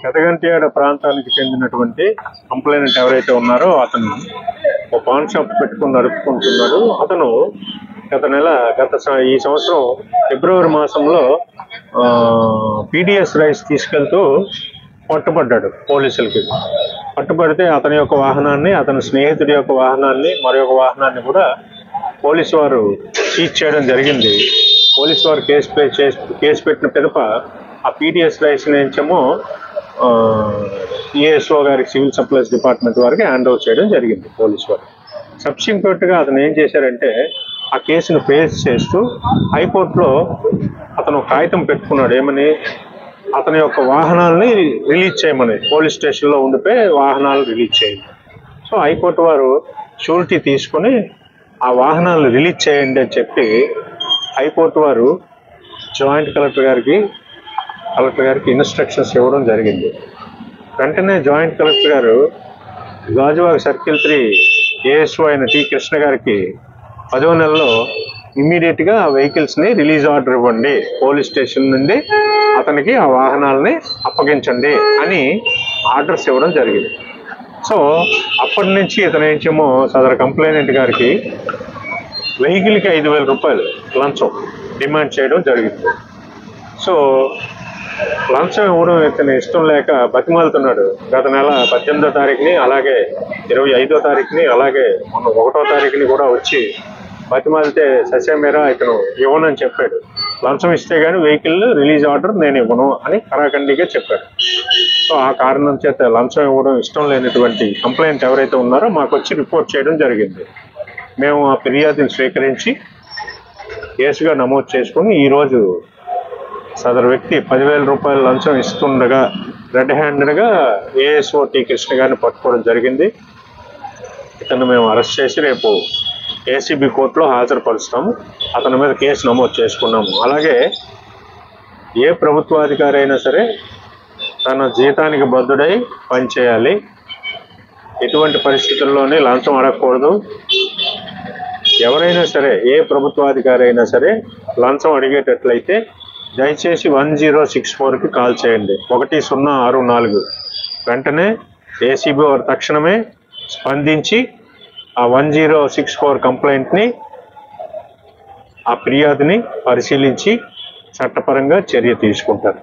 పెదగంట్యాడ ప్రాంతానికి చెందినటువంటి కంప్లైనెంట్ ఎవరైతే ఉన్నారో అతను ఒక పాన్ షాప్ పెట్టుకుని నడుపుకుంటున్నాడు. అతను ఈ సంవత్సరం ఫిబ్రవరి మాసంలో పీడిఎస్ రైస్ తీసుకెళ్తూ పట్టుబడ్డాడు. పోలీసులకి పట్టుబడితే అతని యొక్క వాహనాన్ని, అతని స్నేహితుడి యొక్క వాహనాన్ని, మరొక వాహనాన్ని కూడా పోలీసు వారు సీజ్ చేయడం జరిగింది. పోలీసు వారు కేసు పెట్టిన పిదప ఆ పీడిఎస్ రైస్ నుంచేమో ఏఎస్ఓ గారికి, సివిల్ సప్లైస్ డిపార్ట్మెంట్ వారికి హ్యాండ్ ఓవర్ చేయడం జరిగింది పోలీసు వారు. సబ్సిక్వెంట్గా అతను ఏం చేశారంటే ఆ కేసును ఫేస్ చేస్తూ హైకోర్టులో అతను కాగితం పెట్టుకున్నాడు. ఏమని? అతని యొక్క వాహనాలని రిలీజ్ చేయమని, పోలీస్ స్టేషన్లో ఉండిపోయి వాహనాలు రిలీజ్ చేయండి. సో హైకోర్టు వారు షూరిటీ తీసుకొని ఆ వాహనాలను రిలీజ్ చేయండి అని చెప్పి హైకోర్టు వారు జాయింట్ కలెక్టర్ గారికి ఇన్స్ట్రక్షన్స్ ఇవ్వడం జరిగింది. వెంటనే జాయింట్ కలెక్టర్ గారు గాజువాక సర్కిల్ 3 ఏఎస్ఓ అయిన టి కృష్ణ గారికి 10వ నెలలో ఇమ్మీడియట్గా ఆ వెహికల్స్ని రిలీజ్ ఆర్డర్ ఇవ్వండి, పోలీస్ స్టేషన్ నుండి అతనికి ఆ వాహనాలని అప్పగించండి అని ఆర్డర్స్ ఇవ్వడం జరిగింది. సో అప్పటి నుంచి ఇతను ఏంచేమో సదరు కంప్లైనెంట్ గారికి వెహికల్కి 5,000 రూపాయలు లంచం డిమాండ్ చేయడం జరిగింది. సో లంచం ఇవ్వడం ఇతను ఇష్టం లేక బతిమాలుతున్నాడు. గత నెల 18వ తారీఖుని, అలాగే 25వ తారీఖుని, అలాగే మొన్న 1వ తారీఖుని కూడా వచ్చి బతిమాలితే ససేమేరా ఇతను ఇవ్వనని చెప్పాడు. లంచం ఇస్తే కానీ వెహికల్ రిలీజ్ ఆర్డర్ నేను ఇవ్వను అని కరాఖండిగా చెప్పాడు. సో ఆ కారణం చేత లంచం ఇవ్వడం ఇష్టం లేనటువంటి కంప్లైంట్ ఎవరైతే ఉన్నారో మాకు వచ్చి రిపోర్ట్ చేయడం జరిగింది. మేము ఆ ఫిర్యాదుని స్వీకరించి కేసుగా నమోదు చేసుకుని ఈరోజు సదరు వ్యక్తి 10,000 రూపాయల లంచం ఇస్తుండగా రెడ్ హ్యాండెడ్గా ఏఎస్ఓ టి కృష్ణ గారిని పట్టుకోవడం జరిగింది. ఇతను మేము అరెస్ట్ చేసి రేపు ఏసీబీ కోర్టులో హాజరుపరుస్తాము. అతని మీద కేసు నమోదు చేసుకున్నాము. అలాగే ఏ ప్రభుత్వాధికారి అయినా సరే తన జీతానికి బద్దుడై పనిచేయాలి. ఎటువంటి పరిస్థితుల్లోనే లంచం అడగకూడదు. ఎవరైనా సరే, ఏ ప్రభుత్వాధికారి అయినా సరే లంచం అడిగేటట్లయితే దయచేసి 1064కి కాల్ చేయండి, 1064. వెంటనే ఏసీబీ వారు తక్షణమే స్పందించి ఆ 1064 కంప్లైంట్ని, ఆ ఫిర్యాదుని పరిశీలించి చట్టపరంగా చర్య తీసుకుంటారు.